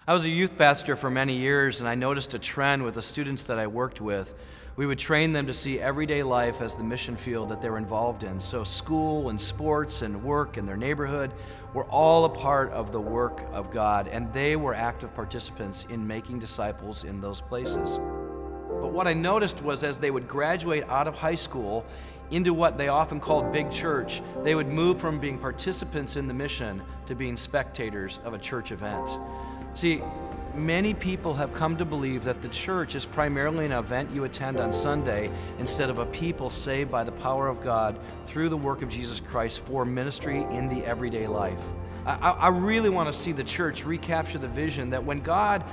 I was a youth pastor for many years, and I noticed a trend with the students that I worked with. We would train them to see everyday life as the mission field that they're involved in. So school and sports and work and their neighborhood were all a part of the work of God, and they were active participants in making disciples in those places. But what I noticed was as they would graduate out of high school into what they often called big church, they would move from being participants in the mission to being spectators of a church event. See, many people have come to believe that the church is primarily an event you attend on Sunday instead of a people saved by the power of God through the work of Jesus Christ for ministry in the everyday life. I really want to see the church recapture the vision that when God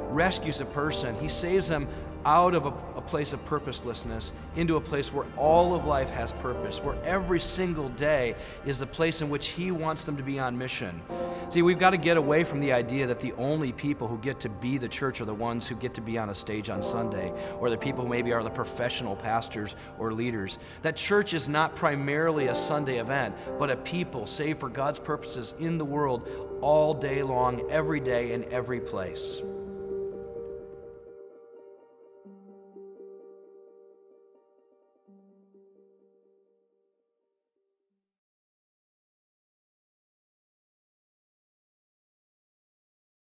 rescues a person, He saves them out of a place of purposelessness into a place where all of life has purpose, where every single day is the place in which He wants them to be on mission. See, we've got to get away from the idea that the only people who get to be the church are the ones who get to be on a stage on Sunday, or the people who maybe are the professional pastors or leaders. That church is not primarily a Sunday event, but a people saved for God's purposes in the world all day long, every day, in every place.